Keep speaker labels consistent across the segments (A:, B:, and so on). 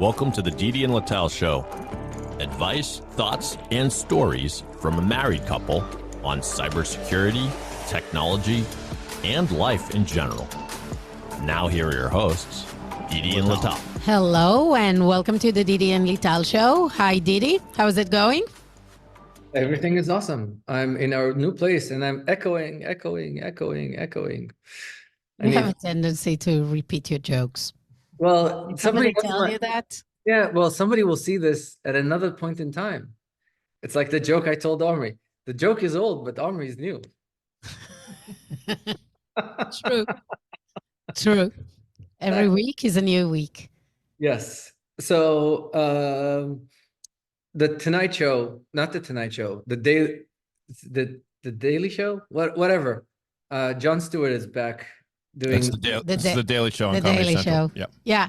A: Welcome to the Didi and Lital Show. Advice, thoughts, and stories from a married couple on cybersecurity, technology, and life in general. Now here are your hosts, Didi and Lital.
B: Hello and welcome to the Didi and Lital Show. Hi Didi, how's it going?
C: Everything is awesome. I'm in our new place and I'm echoing.
B: You have a tendency to repeat your jokes.
C: Well,
B: Did
C: somebody
B: tell you that?
C: Yeah, well, somebody will see this at another point in time. It's like the joke I told Omri. The joke is old, but Omri is new.
B: True. Every week is a new week.
C: Yes. So the Tonight Show, not the Tonight Show, the Daily Show, whatever. Jon Stewart is back doing
A: It's the Daily Show on
B: The
A: Comedy
B: Daily
A: Central.
B: Show. Yeah.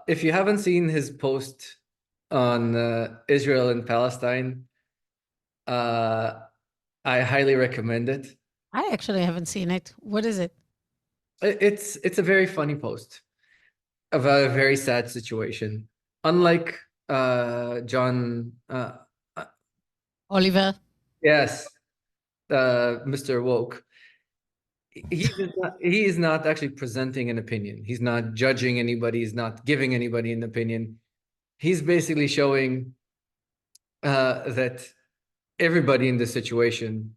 C: If you haven't seen his post on Israel and Palestine, I highly recommend it.
B: I actually haven't seen it. What is it?
C: It's a very funny post of a very sad situation. Unlike John,
B: Oliver?
C: yes, Mr. Woke. He is not actually presenting an opinion. He's not judging anybody. He's not giving anybody an opinion. He's basically showing that everybody in this situation,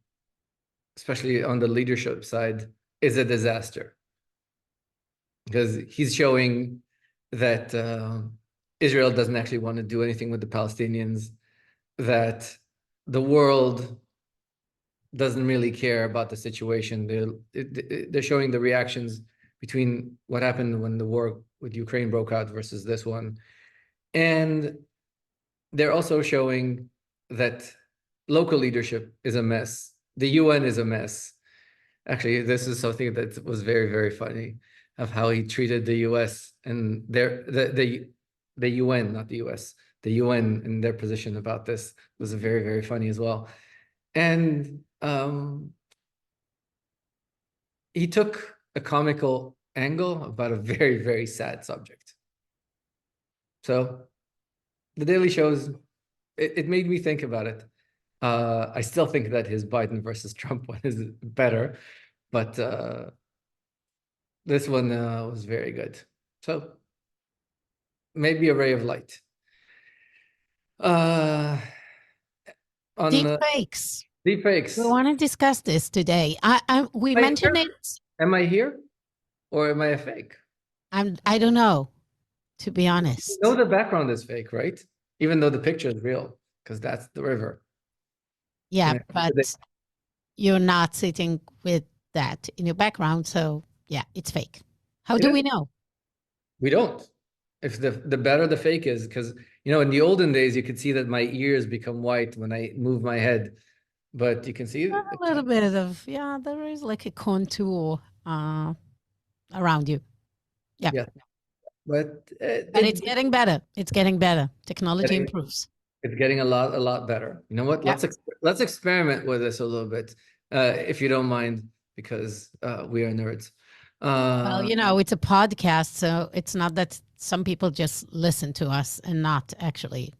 C: especially on the leadership side, is a disaster. Because he's showing that Israel doesn't actually want to do anything with the Palestinians, that the world doesn't really care about the situation. They're showing the reactions between what happened when the war with Ukraine broke out versus this one. And they're also showing that local leadership is a mess. The UN is a mess. Actually, this is something that was very, very funny of how he treated the US and the UN, not the US, the UN and their position about this was very, very funny as well. And he took a comical angle about a very, very sad subject. So the Daily Show's, it made me think about it. I still think that his Biden versus Trump one is better, but this one was very good. So maybe a ray of light.
B: Deepfakes.
C: Deepfakes.
B: We want to discuss this today. We mentioned it.
C: Am I here or am I a fake?
B: I don't know, to be honest.
C: You know the background is fake, right? Even though the picture is real, because that's the river.
B: Yeah, but you're not sitting with that in your background, so yeah, it's fake. How do we know?
C: We don't. If the better the fake is, because in the olden days you could see that my ears become white when I move my head, but you can see
B: a little bit of there is like a contour around you. Yeah.
C: But
B: it's getting better. It's getting better. Technology improves.
C: It's getting a lot better. You know what?
B: Yeah.
C: Let's experiment with this a little bit, if you don't mind, because we are nerds.
B: Well, it's a podcast, so it's not that some people just listen to us and not actually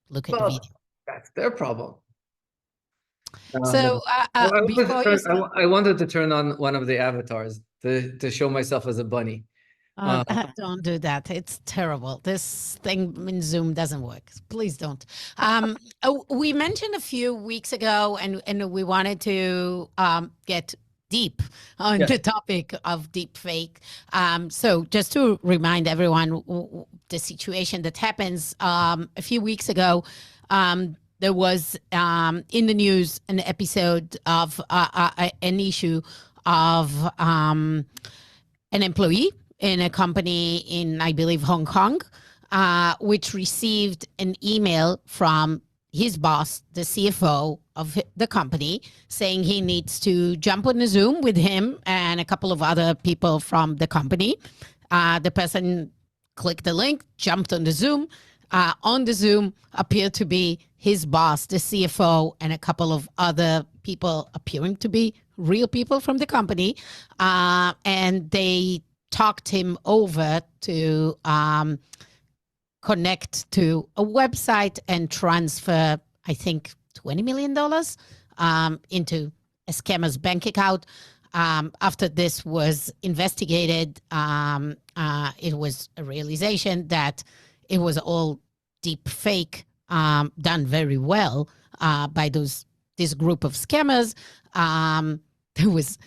B: look at the video.
C: That's their problem.
B: So
C: I wanted to turn on one of the avatars to show myself as a bunny.
B: Don't do that. It's terrible. This thing in Zoom doesn't work. Please don't. We mentioned a few weeks ago, and we wanted to get deep on the topic of deepfake. So just to remind everyone, the situation that happens a few weeks ago, there was in the news an episode of an issue of an employee in a company in, I believe, Hong Kong, which received an email from his boss, the CFO of the company, saying he needs to jump on a Zoom with him and a couple of other people from the company. The person clicked the link, jumped on the Zoom. On the Zoom appeared to be his boss, the CFO, and a couple of other people appearing to be real people from the company. And they talked him over to connect to a website and transfer, I think, $20 million into a scammer's bank account. After this was investigated, it was a realization that it was all deep fake, done very well by this group of scammers. There was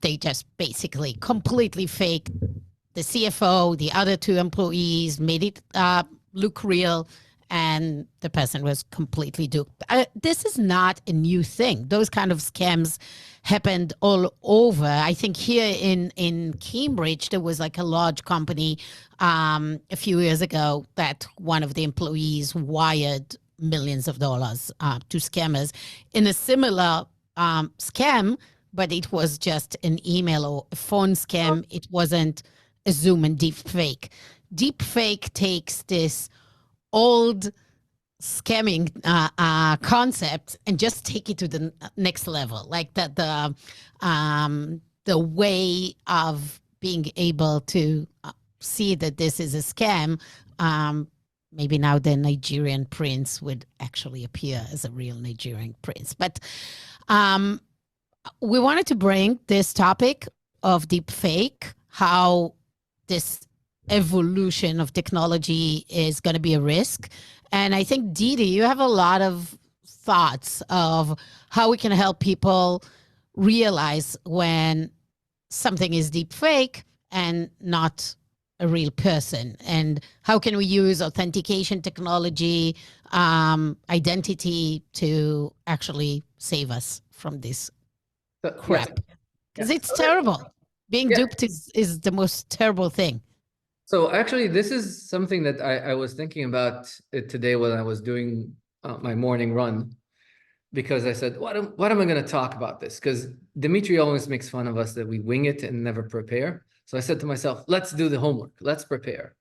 B: they just basically completely faked the CFO, the other two employees, made it look real, and the person was completely duped. This is not a new thing. Those kind of scams happened all over. I think here in Cambridge, there was like a large company a few years ago that one of the employees wired millions of dollars to scammers in a similar scam, but it was just an email or a phone scam. It wasn't a Zoom and deep fake. Deep fake takes this old scamming concept and just take it to the next level, like the way of being able to see that this is a scam. Maybe now the Nigerian prince would actually appear as a real Nigerian prince. But we wanted to bring this topic of deep fake, how this evolution of technology is going to be a risk. And I think, Didi, you have a lot of thoughts of how we can help people realize when something is deep fake and not a real person, and how can we use authentication technology, identity to actually save us from this crap, because it's terrible. Being duped is the most terrible thing.
C: So actually, this is something that I was thinking about it today when I was doing my morning run, because I said, what am I going to talk about this? Because Dimitri always makes fun of us that we wing it and never prepare. So I said to myself, let's do the homework. Let's prepare.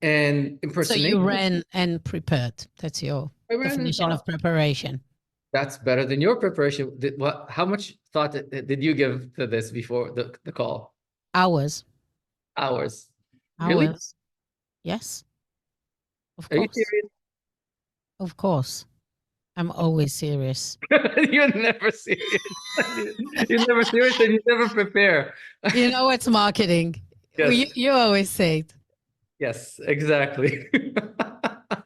C: And impersonation.
B: So you ran and prepared. That's your definition of preparation.
C: That's better than your preparation. How much thought did you give to this before the call?
B: Hours.
C: Really?
B: Hours. Yes. Of
C: course. Are you serious?
B: Of course. I'm always serious.
C: You're never serious. You're never serious and you never prepare.
B: You know what's marketing. Yes. You always say it.
C: Yes, exactly.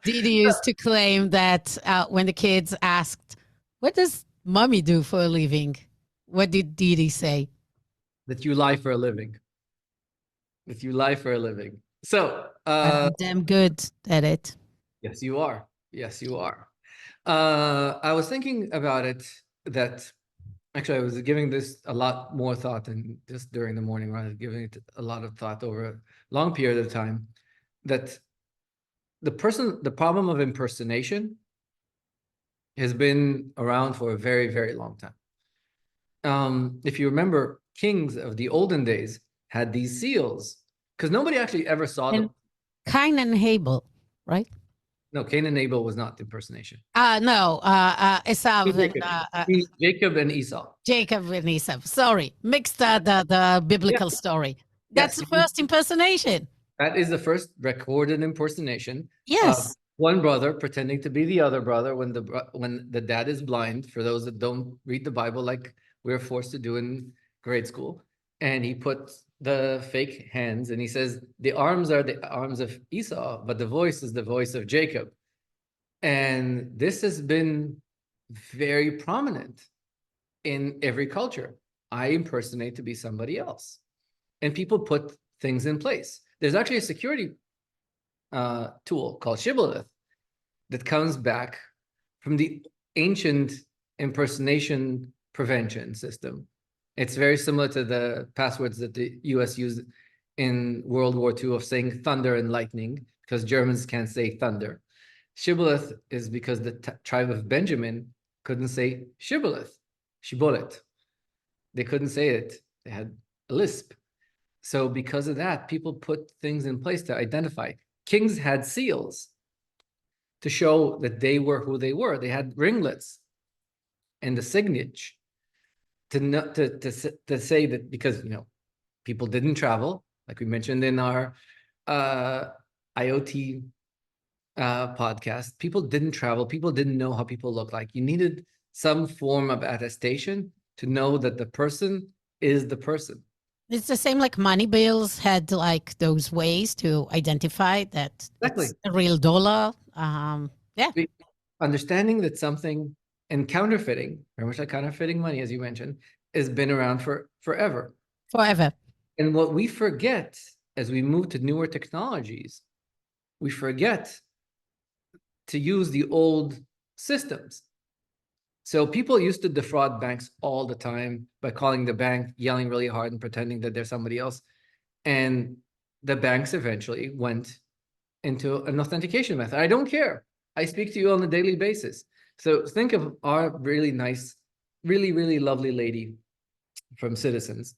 B: Didi used to claim that when the kids asked, what does mommy do for a living? What did Didi say?
C: That you lie for a living. That you lie for a living. So
B: I'm damn good at it.
C: Yes, you are. Yes, you are. I was thinking about it, that actually I was giving this a lot more thought than just during the morning run. I was giving it a lot of thought over a long period of time, that the problem of impersonation has been around for a very, very long time. If you remember, kings of the olden days had these seals, because nobody actually ever saw them.
B: Cain and Abel, right?
C: No, Cain and Abel was not impersonation.
B: No, Esau
C: Jacob and Esau.
B: Jacob and Esau. Sorry, mixed the biblical story. That's the first impersonation.
C: That is the first recorded impersonation.
B: Yes.
C: One brother pretending to be the other brother when the dad is blind, for those that don't read the Bible like we're forced to do in grade school. And he puts the fake hands and he says, the arms are the arms of Esau, but the voice is the voice of Jacob. And this has been very prominent in every culture. I impersonate to be somebody else. And people put things in place. There's actually a security tool called Shibboleth that comes back from the ancient impersonation prevention system. It's very similar to the passwords that the US used in World War II of saying thunder and lightning, because Germans can't say thunder. Shibboleth is because the tribe of Benjamin couldn't say Shibboleth, Shibboleth. They couldn't say it. They had a lisp. So because of that, people put things in place to identify. Kings had seals to show that they were who they were. They had ringlets and the signage to say that, because People didn't travel, like we mentioned in our IoT podcast. People didn't travel. People didn't know how people look like. You needed some form of attestation to know that the person is the person.
B: It's the same like money bills had like those ways to identify that
C: Exactly.
B: it's a real dollar. Yeah.
C: Understanding that something, and counterfeiting, very much like counterfeiting money, as you mentioned, has been around for forever.
B: Forever.
C: And what we forget as we move to newer technologies, we forget to use the old systems. So people used to defraud banks all the time by calling the bank, yelling really hard and pretending that they're somebody else. And the banks eventually went into an authentication method. I don't care. I speak to you on a daily basis. So think of our really nice, really, really lovely lady from Citizens.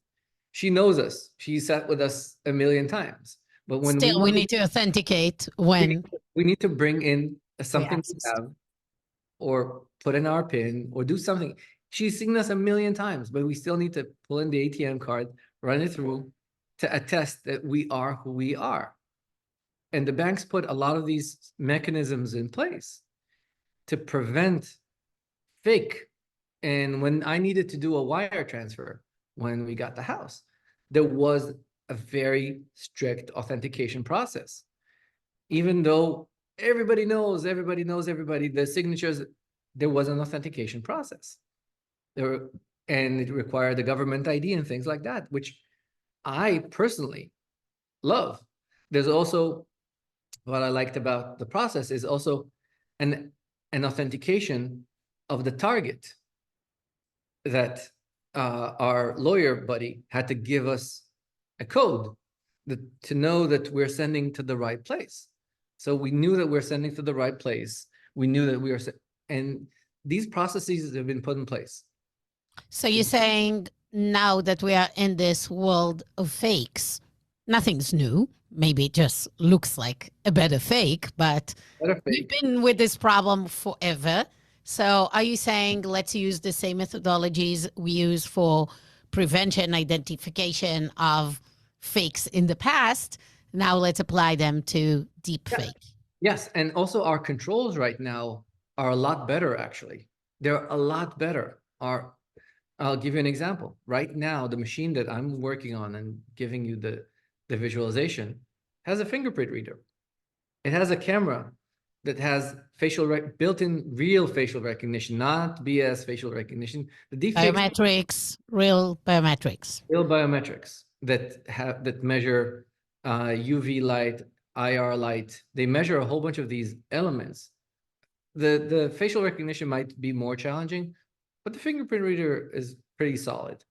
C: She knows us. She sat with us a million times. But when we
B: Still, we
C: want
B: need to authenticate when
C: we need to bring in
B: we
C: something we
B: access.
C: have, or put in our PIN, or do something. She's seen us a million times, but we still need to pull in the ATM card, run it through to attest that we are who we are. And the banks put a lot of these mechanisms in place to prevent fake. And when I needed to do a wire transfer when we got the house, there was a very strict authentication process. Even though everybody knows everybody, the signatures, there was an authentication process. And it required the government ID and things like that, which I personally love. There's also, what I liked about the process is also an authentication of the target, that our lawyer buddy had to give us a code to know that we're sending to the right place. So we knew that we're sending to the right place. We knew that we were, and these processes have been put in place.
B: So you're saying now that we are in this world of fakes, nothing's new. Maybe it just looks like a better fake, but we've been with this problem forever. So are you saying let's use the same methodologies we use for prevention, identification of fakes in the past? Now let's apply them to deepfake.
C: Yes, and also our controls right now are a lot better, actually. They're a lot better. I'll give you an example. Right now, the machine that I'm working on and giving you the visualization has a fingerprint reader. It has a camera that has built-in real facial recognition, not BS facial recognition. The deepfake
B: Biometrics, real biometrics.
C: real biometrics that measure UV light, IR light. They measure a whole bunch of these elements. The facial recognition might be more challenging, but the fingerprint reader is pretty solid.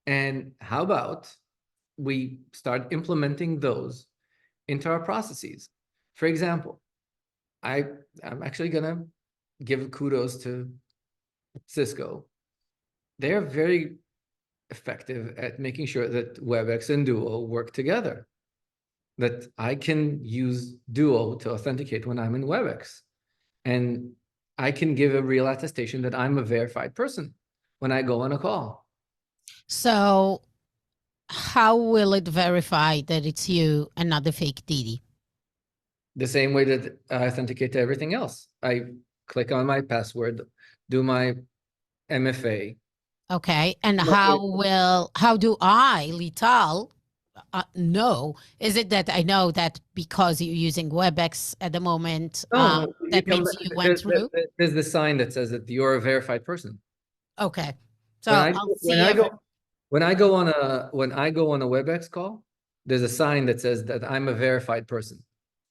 C: And how about we start implementing those into our processes? For example, I'm actually gonna give kudos to Cisco. They're very effective at making sure that WebEx and Duo work together. That I can use Duo to authenticate when I'm in WebEx. And I can give a real attestation that I'm a verified person when I go on a call.
B: So how will it verify that it's you and not the fake Didi?
C: The same way that I authenticate to everything else. I click on my password, do my MFA.
B: Okay. And how do I, Lital, know? Is it that I know that because you're using WebEx at the moment, that means you went through?
C: There's the sign that says that you're a verified person.
B: Okay. So I'll see
C: when I go on a WebEx call, there's a sign that says that I'm a verified person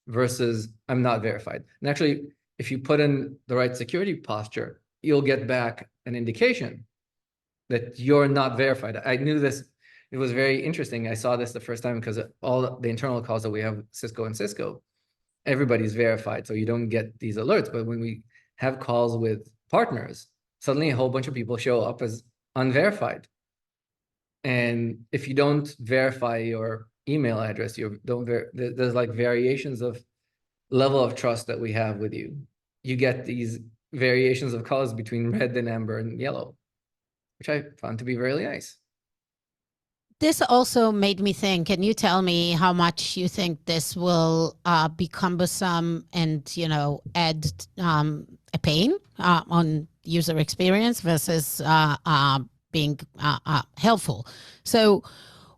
C: versus I'm not verified. And actually, if you put in the right security posture, you'll get back an indication that you're not verified. I knew this. It was very interesting. I saw this the first time because all the internal calls that we have, Cisco, everybody's verified. So you don't get these alerts. But when we have calls with partners, suddenly a whole bunch of people show up as unverified. And if you don't verify your email address, there's like variations of level of trust that we have with you. You get these variations of colors between red and amber and yellow, which I found to be really nice.
B: This also made me think, can you tell me how much you think this will be cumbersome and, add a pain on user experience versus being helpful? So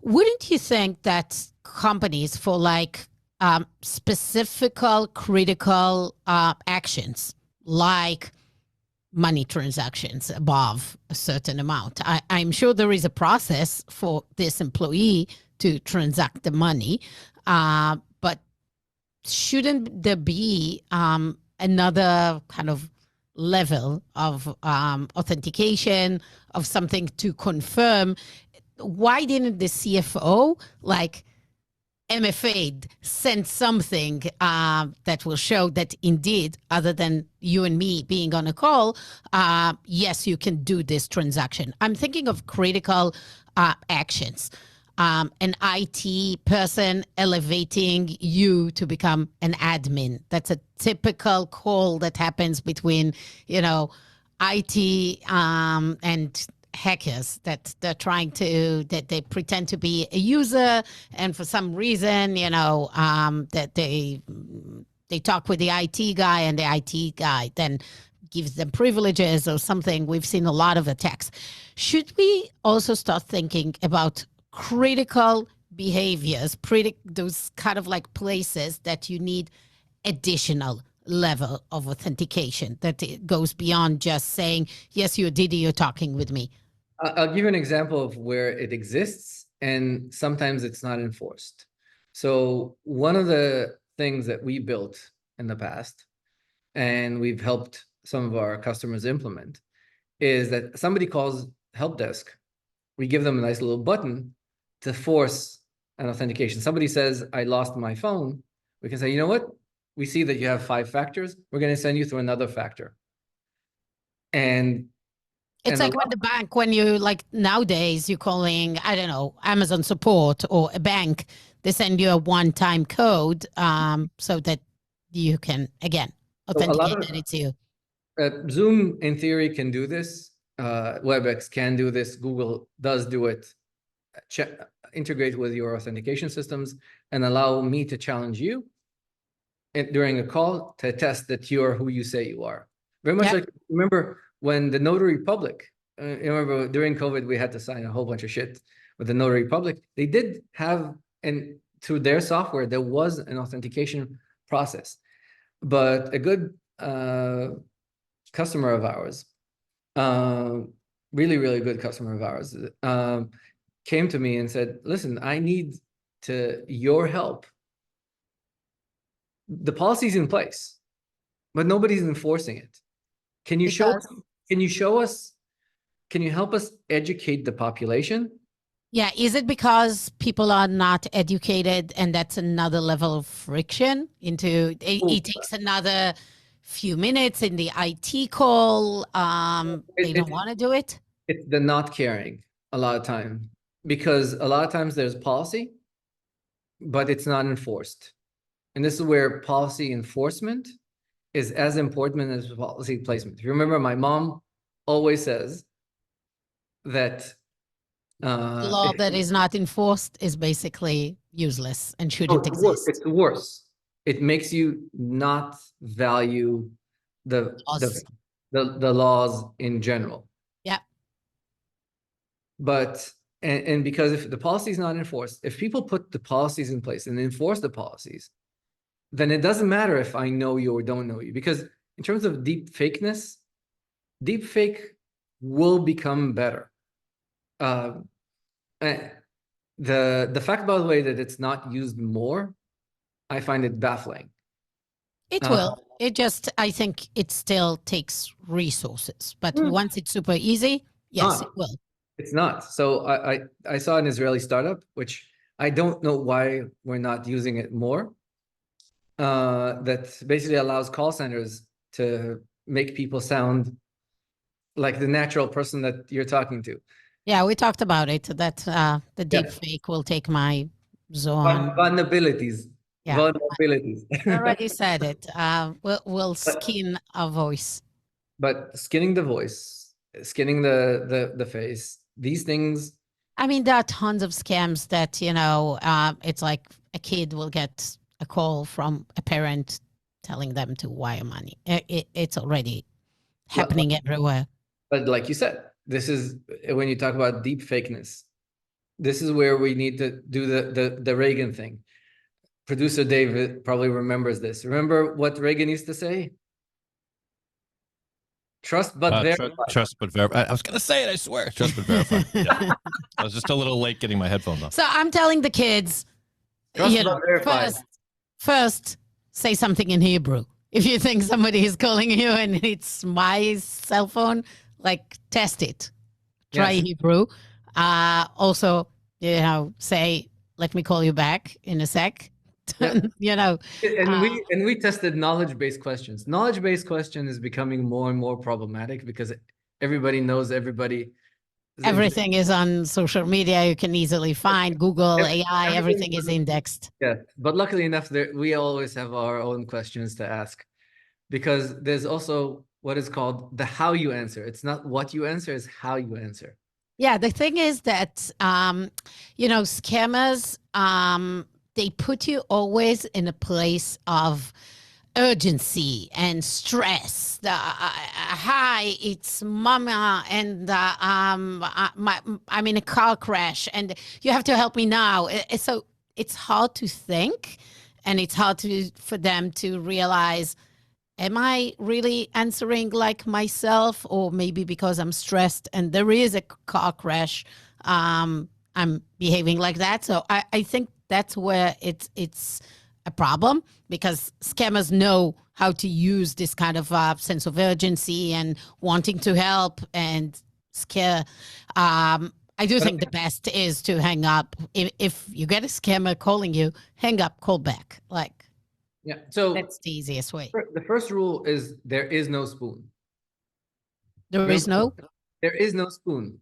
B: wouldn't you think that companies for like specific critical actions like money transactions above a certain amount. I'm sure there is a process for this employee to transact the money, but shouldn't there be another kind of level of authentication of something to confirm? Why didn't the CFO MFA'd send something that will show that indeed, other than you and me being on a call, yes, you can do this transaction. I'm thinking of critical actions. An IT person elevating you to become an admin. That's a typical call that happens between, IT and hackers that they're trying to, that they pretend to be a user, and for some reason, that they talk with the IT guy, and the IT guy then gives them privileges or something. We've seen a lot of attacks. Should we also start thinking about critical behaviors, those kind of like places that you need additional level of authentication that it goes beyond just saying, yes, you're Didi, you're talking with me?
C: I'll give you an example of where it exists, and sometimes it's not enforced. So one of the things that we built in the past, and we've helped some of our customers implement, is that somebody calls help desk. We give them a nice little button to force an authentication. Somebody says, I lost my phone. We can say, you know what? We see that you have 5 factors. We're going to send you through another factor. And
B: it's like when the bank, when you like nowadays, you're calling, I don't know, Amazon support or a bank, they send you a one-time code so that you can, again, authenticate that it's you.
C: Zoom, in theory, can do this. WebEx can do this. Google does do it. Integrate with your authentication systems and allow me to challenge you during a call to test that you're who you say you are. Very much like, remember when the notary public, remember during COVID, we had to sign a whole bunch of shit with the notary public. They did have, and through their software, there was an authentication process. But a good customer of ours, really, really good customer of ours, came to me and said, listen, I need your help. The policy's in place, but nobody's enforcing it. Can you show us, can you help us educate the population?
B: Yeah. Is it because people are not educated and that's another level of friction into, it takes another few minutes in the IT call. They don't want to do it.
C: It's the not caring a lot of time, because a lot of times there's policy, but it's not enforced. And this is where policy enforcement is as important as policy placement. If you remember, my mom always says that
B: law that is not enforced is basically useless and shouldn't exist.
C: It's worse. It makes you not value the laws in general.
B: Yeah.
C: But and because if the policy is not enforced, if people put the policies in place and enforce the policies, then it doesn't matter if I know you or don't know you. Because in terms of deep fakeness, deep fake will become better. The fact, by the way, that it's not used more, I find it baffling.
B: It will. It just, I think it still takes resources. But once it's super easy, yes, it will.
C: It's not. So I saw an Israeli startup, which I don't know why we're not using it more. That basically allows call centers to make people sound like the natural person that you're talking to.
B: Yeah, we talked about it, that the deep fake will take my zone.
C: Vulnerabilities.
B: Yeah.
C: Vulnerabilities.
B: I already said it. We'll skin our voice.
C: But skinning the voice, skinning the face, these things
B: I mean, there are tons of scams that, it's like a kid will get a call from a parent telling them to wire money. It's already happening everywhere.
C: But like you said, this is when you talk about deep fakeness. This is where we need to do the Reagan thing. Producer David probably remembers this. Remember what Reagan used to say? Trust but verify.
A: Trust but verify. I was going to say it, I swear. Trust but verify. Yeah. I was just a little late getting my headphones on.
B: So I'm telling the kids,
C: Trust but verify.
B: First, say something in Hebrew. If you think somebody is calling you and it's my cell phone, like test it. Try Hebrew. Also, say, let me call you back in a sec.
C: Yeah. And we tested knowledge-based questions. Knowledge-based question is becoming more and more problematic because everybody knows everybody.
B: Everything is on social media. You can easily find Google, AI, everything is indexed.
C: Yeah, but luckily enough, we always have our own questions to ask, because there's also what is called the how you answer. It's not what you answer, it's how you answer.
B: Yeah, the thing is that, scammers, they put you always in a place of urgency and stress. Hi, it's mama, and I'm in a car crash, and you have to help me now. So it's hard to think, and it's hard for them to realize, am I really answering like myself, or maybe because I'm stressed and there is a car crash, I'm behaving like that? So I think that's where it's a problem, because scammers know how to use this kind of sense of urgency and wanting to help and scare. I do think the best is to hang up. If you get a scammer calling you, hang up, call back.
C: Yeah, so
B: that's the easiest way.
C: The first rule is there is no spoon.
B: There is no
C: spoon.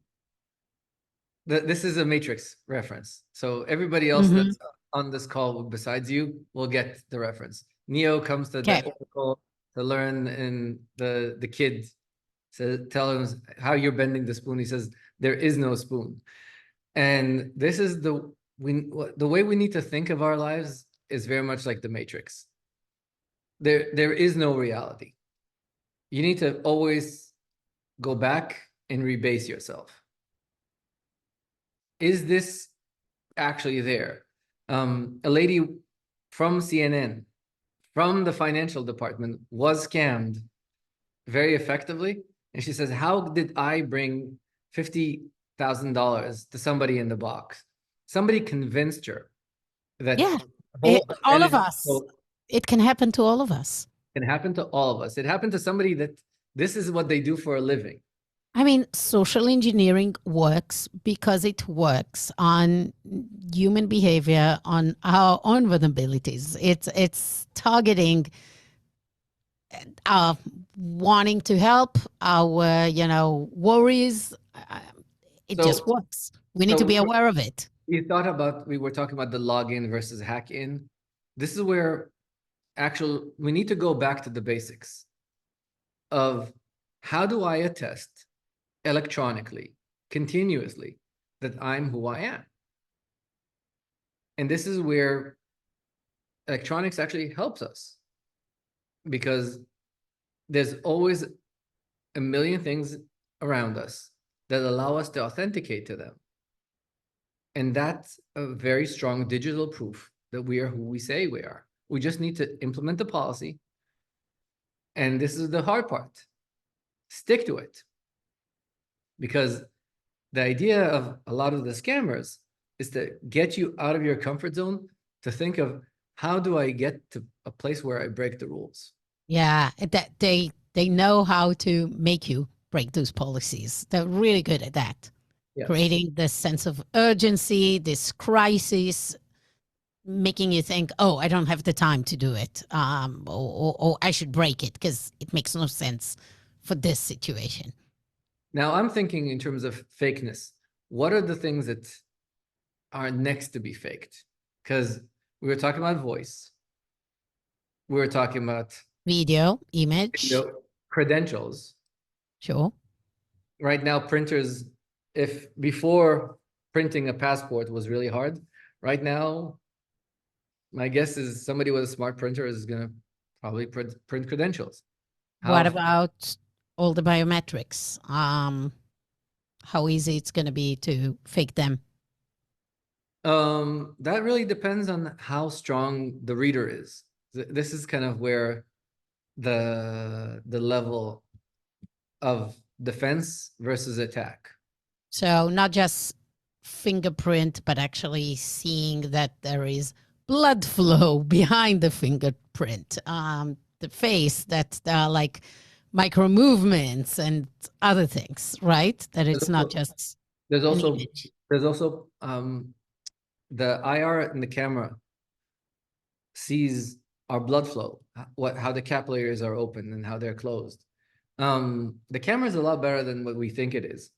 C: This is a Matrix reference. So everybody else that's on this call besides you will get the reference. Neo comes to that call to learn, and the kid tell him how you're bending the spoon. He says, there is no spoon. And this is the way we need to think of our lives is very much like the Matrix. There is no reality. You need to always go back and rebase yourself. Is this actually there? A lady from CNN, from the financial department, was scammed very effectively. And she says, how did I bring $50,000 to somebody in the box? Somebody convinced her that
B: all of us. It can happen to all of us.
C: It can happen to all of us. It happened to somebody that this is what they do for a living.
B: I mean, social engineering works because it works on human behavior, on our own vulnerabilities. It's targeting our wanting to help, our worries. It just works. We need to be aware of it.
C: We were talking about the login versus hack in. This is where we need to go back to the basics of how do I attest electronically, continuously, that I'm who I am. And this is where electronics actually helps us, because there's always a million things around us that allow us to authenticate to them. And that's a very strong digital proof that we are who we say we are. We just need to implement the policy. And this is the hard part. Stick to it. Because the idea of a lot of the scammers is to get you out of your comfort zone, to think of, how do I get to a place where I break the rules?
B: Yeah, that they know how to make you break those policies. They're really good at that. Yes. Creating this sense of urgency, this crisis, making you think, oh, I don't have the time to do it, or I should break it because it makes no sense for this situation.
C: Now, I'm thinking in terms of fakeness. What are the things that are next to be faked? Because we were talking about voice. We were talking about
B: video, image,
C: credentials.
B: Sure.
C: Right now, printers, if before printing a passport was really hard. Right now, my guess is somebody with a smart printer is going to probably print credentials.
B: What about all the biometrics? How easy it's going to be to fake them?
C: That really depends on how strong the reader is. This is kind of where the level of defense versus attack.
B: So not just fingerprint, but actually seeing that there is blood flow behind the fingerprint, the face, that there are like micro movements and other things, right? That it's not just
C: there's
B: an
C: also
B: image.
C: The IR in the camera sees our blood flow, how the capillaries are open and how they're closed. The camera is a lot better than what we think it is.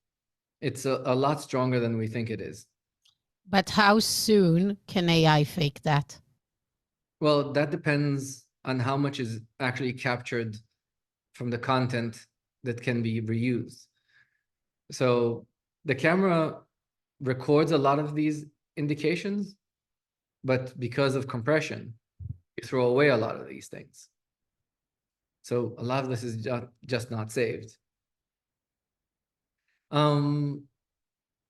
C: It's a lot stronger than we think it is.
B: But how soon can AI fake that?
C: Well, that depends on how much is actually captured from the content that can be reused. So the camera records a lot of these indications, but because of compression, you throw away a lot of these things. So a lot of this is just not saved.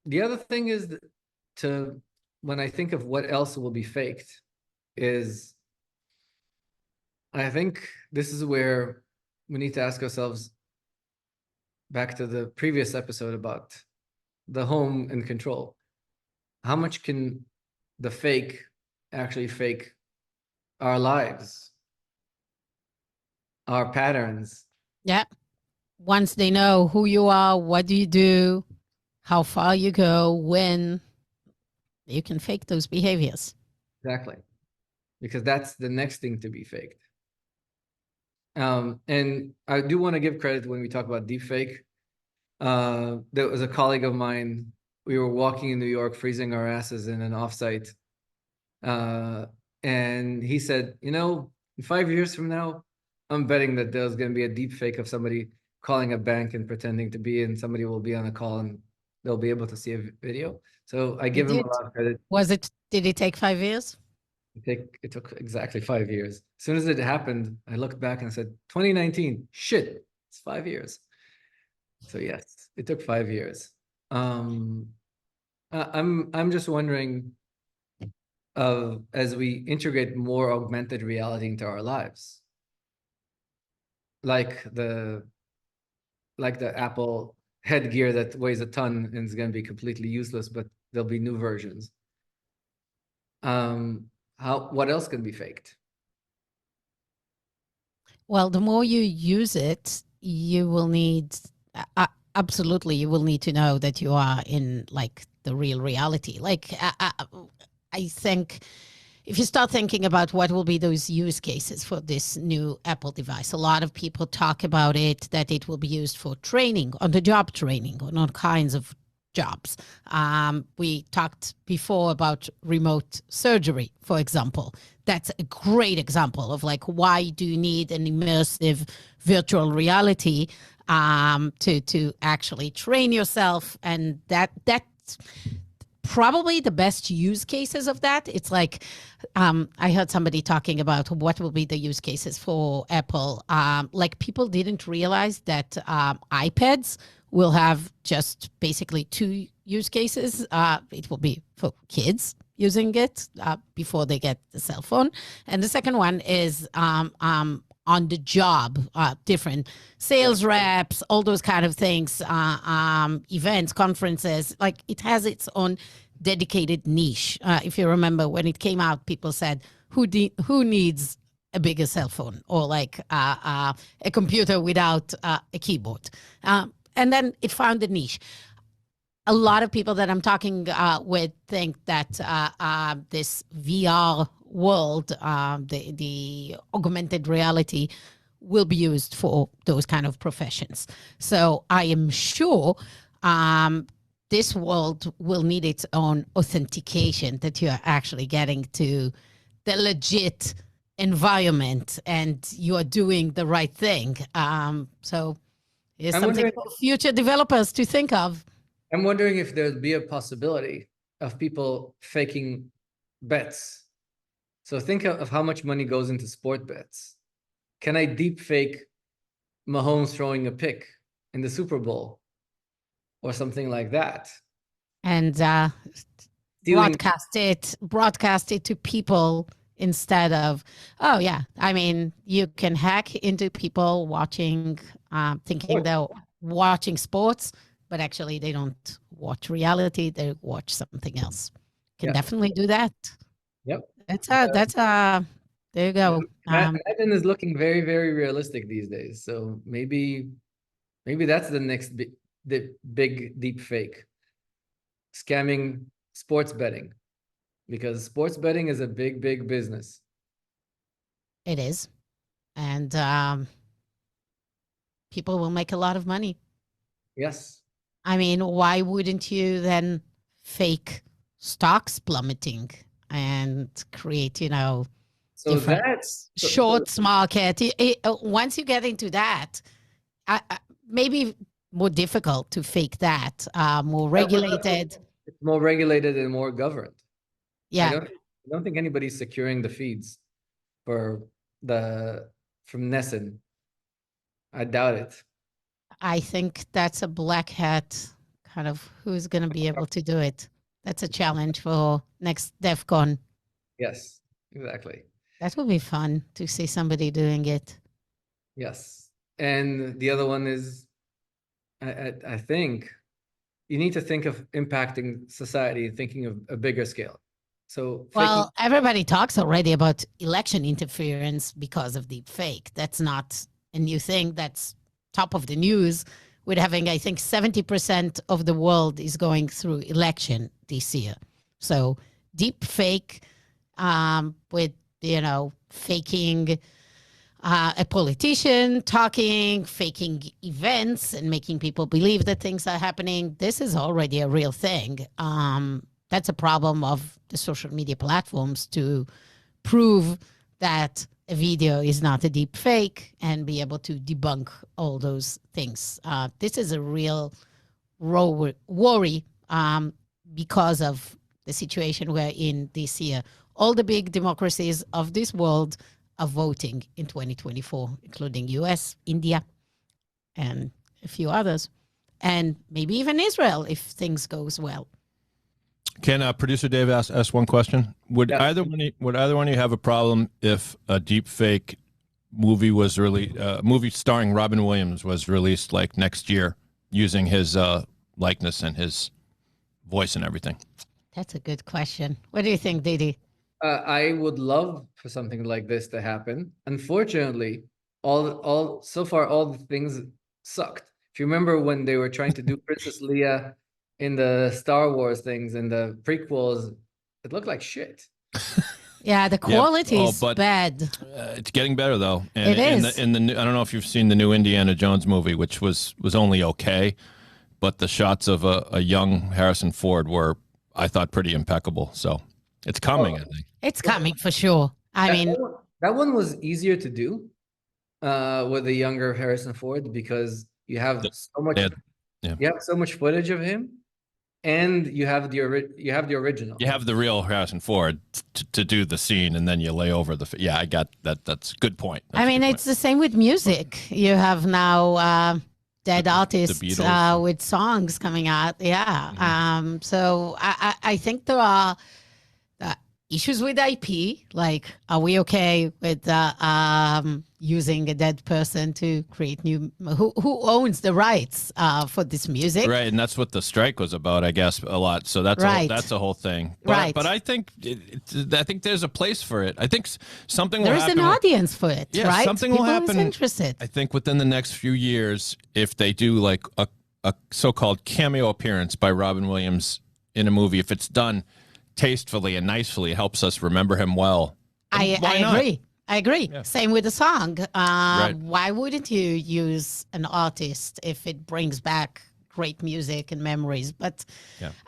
C: The other thing is when I think of what else will be faked, is I think this is where we need to ask ourselves, back to the previous episode about the home and control. How much can the fake actually fake our lives, our patterns?
B: Yeah. Once they know who you are, what do you do, how far you go, when, you can fake those behaviors.
C: Exactly. Because that's the next thing to be faked. And I do want to give credit when we talk about deepfake. There was a colleague of mine. We were walking in New York, freezing our asses in an offsite. And he said, in 5 years from now, I'm betting that there's going to be a deepfake of somebody calling a bank and pretending to be, and somebody will be on a call and they'll be able to see a video. So I give him a lot of credit.
B: Did it take 5 years?
C: It took exactly 5 years. As soon as it happened, I looked back and said, 2019, shit, it's 5 years. So yes, it took 5 years. I'm just wondering, as we integrate more augmented reality into our lives, like the Apple headgear that weighs a ton and is going to be completely useless, but there'll be new versions. What else can be faked?
B: Well, the more you use it, you will need, absolutely, you will need to know that you are in like the real reality. Like, I think if you start thinking about what will be those use cases for this new Apple device, a lot of people talk about it, that it will be used for training, on the job training, on all kinds of jobs. We talked before about remote surgery, for example. That's a great example of like, why do you need an immersive virtual reality to actually train yourself? And that's probably the best use cases of that. It's like, I heard somebody talking about what will be the use cases for Apple. Like, people didn't realize that iPads will have just basically two use cases. It will be for kids using it before they get the cell phone. And the second one is on the job, different sales reps, all those kind of things, events, conferences. Like, it has its own dedicated niche. If you remember when it came out, people said, who needs a bigger cell phone, or like a computer without a keyboard? And then it found a niche. A lot of people that I'm talking with think that this VR world, the augmented reality, will be used for those kind of professions. So I am sure this world will need its own authentication, that you are actually getting to the legit environment and you are doing the right thing. So it's something for future developers to think of.
C: I'm wondering if there'd be a possibility of people faking bets. So think of how much money goes into sport bets. Can I deep fake Mahomes throwing a pick in the Super Bowl or something like that?
B: And
C: Stealing.
B: broadcast it to people instead of, oh yeah, I mean, you can hack into people watching, thinking they're watching sports, but actually they don't watch reality, they watch something else. Can definitely do that.
C: Yep.
B: That's there you go.
C: Madden is looking very, very realistic these days. So maybe that's the next big deep fake. Scamming sports betting, because sports betting is a big, big business.
B: It is. And people will make a lot of money.
C: Yes.
B: I mean, why wouldn't you then fake stocks plummeting and create,
C: So
B: different
C: that's
B: shorts market? Once you get into that, maybe more difficult to fake that, more regulated.
C: It's more regulated and more governed.
B: Yeah.
C: I don't think anybody's securing the feeds from Nesson. I doubt it.
B: I think that's a black hat kind of who's going to be able to do it. That's a challenge for next DEF CON.
C: Yes, exactly.
B: That would be fun to see somebody doing it.
C: Yes. And the other one is, I think you need to think of impacting society, thinking of a bigger scale. So,
B: well, everybody talks already about election interference because of deep fake. That's not a new thing. That's top of the news. We're having, I think, 70% of the world is going through election this year. So deep fake with, faking a politician talking, faking events and making people believe that things are happening. This is already a real thing. That's a problem of the social media platforms to prove that a video is not a deep fake and be able to debunk all those things. This is a real worry because of the situation we're in this year. All the big democracies of this world are voting in 2024, including US, India, and a few others, and maybe even Israel if things goes well.
A: Can producer Dave ask one question? Would either one of you have a problem if a deep fake movie was movie starring Robin Williams was released like next year using his likeness and his voice and everything?
B: That's a good question. What do you think, Didi?
C: I would love for something like this to happen. Unfortunately, so far all the things sucked. If you remember when they were trying to do Princess Leia in the Star Wars things and the prequels, it looked like shit.
B: Yeah, the quality is bad.
A: It's getting better though. And
B: it is.
A: I don't know if you've seen the new Indiana Jones movie, which was only okay, but the shots of a young Harrison Ford were, I thought, pretty impeccable. So it's coming. I think
B: it's coming for sure.
C: That one was easier to do with the younger Harrison Ford because you have so much. You have so much footage of him. And you have the original. You
A: have the real Harrison Ford to do the scene, and then you lay over the. I got that. That's a good point.
B: It's the same with music. You have now dead artists with songs coming out. Yeah. Mm-hmm. So I think there are issues with IP. Like, are we okay with using a dead person to create new? Who owns the rights for this music?
A: Right, and that's what the strike was about, I guess, a lot. So that's that's a whole thing. But I think there's a place for it. I think something will happen.
B: There's an audience for it.
A: Yeah,
B: right?
A: Something
B: People
A: will happen.
B: Interested.
A: I think within the next few years, if they do like a so-called cameo appearance by Robin Williams in a movie, if it's done tastefully and nicely, helps us remember him well.
B: I agree. Yeah. Same with the song. Why wouldn't you use an artist if it brings back great music and memories? But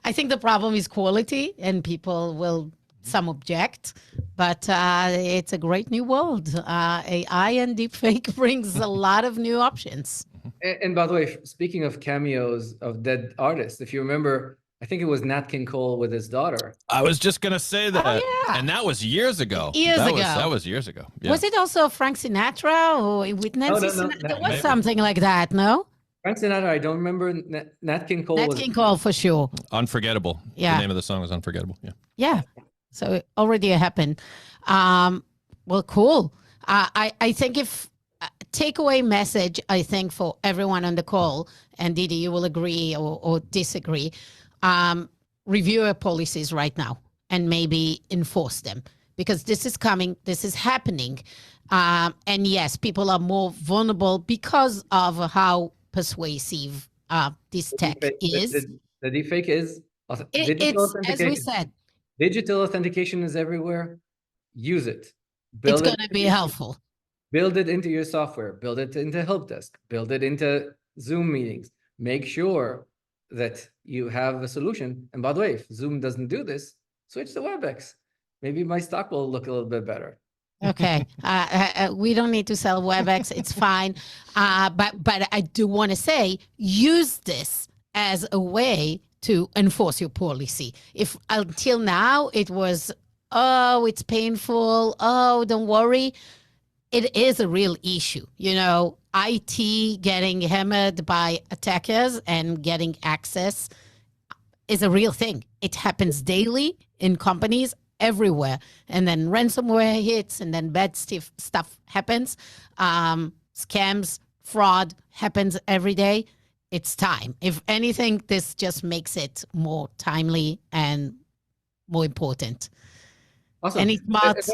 B: I think the problem is quality, and people will some object. But it's a great new world. AI and deepfake brings a lot of new options.
C: And by the way, speaking of cameos of dead artists, if you remember I think it was Nat King Cole with his daughter.
A: I was just gonna say that,
B: yeah.
A: and that was years ago. That was years ago. Yeah.
B: Was it also Frank Sinatra or with Nancy
C: no,
B: Sinatra? There was
A: maybe.
B: something like that, no?
C: Frank Sinatra, I don't remember. Nat King Cole
B: Nat
C: was.
B: King Cole for sure.
A: Unforgettable.
B: Yeah.
A: The name of the song was Unforgettable. Yeah.
B: Yeah. So it already happened. Well, cool. I think if takeaway message, I think for everyone on the call, and Didi, you will agree or disagree, review your policies right now and maybe enforce them, because this is coming, this is happening. And yes, people are more vulnerable because of how persuasive this tech is.
C: The deepfake is
B: It's, as we said,
C: digital authentication is everywhere. Use it.
B: it's going to be helpful.
C: Build it into your software. Build it into help desk. Build it into Zoom meetings. Make sure that you have a solution. And by the way, if Zoom doesn't do this, switch to WebEx. Maybe my stock will look a little bit better.
B: Okay. We don't need to sell WebEx. It's fine. But I do want to say, use this as a way to enforce your policy. If until now it was, oh, it's painful. Oh, don't worry. It is a real issue. You know, IT getting hammered by attackers and getting access is a real thing. It happens daily in companies everywhere. And then ransomware hits, and then bad stuff happens. Scams, fraud happens every day. It's time. If anything, this just makes it more timely and more important.
C: Awesome.
B: Any thoughts?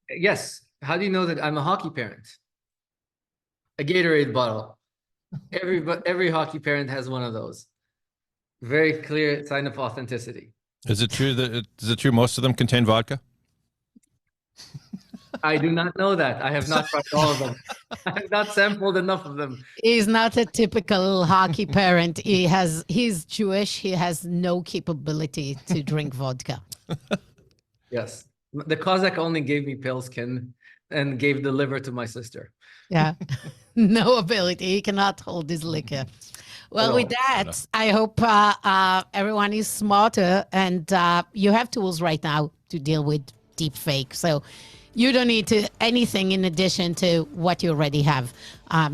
C: Yes. How do you know that I'm a hockey parent? A Gatorade bottle. Every hockey parent has one of those. Very clear sign of authenticity.
A: Is it true most of them contain vodka?
C: I do not know that. I have not tried all of them. I have not sampled enough of them.
B: He's not a typical hockey parent. He's Jewish. He has no capability to drink vodka.
C: Yes. The Cossack only gave me pilskin and gave the liver to my sister.
B: Yeah. No ability. He cannot hold his liquor. Well, with that, I hope everyone is smarter, and you have tools right now to deal with deepfake. So you don't need anything in addition to what you already have.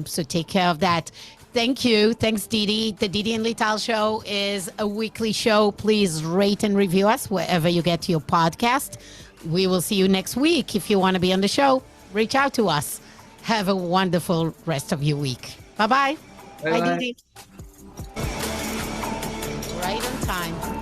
B: So take care of that. Thank you. Thanks, Didi. The Didi and Lital Show is a weekly show. Please rate and review us wherever you get your podcast. We will see you next week. If you want to be on the show, reach out to us. Have a wonderful rest of your week. Bye-bye. Bye, Didi. Right on time.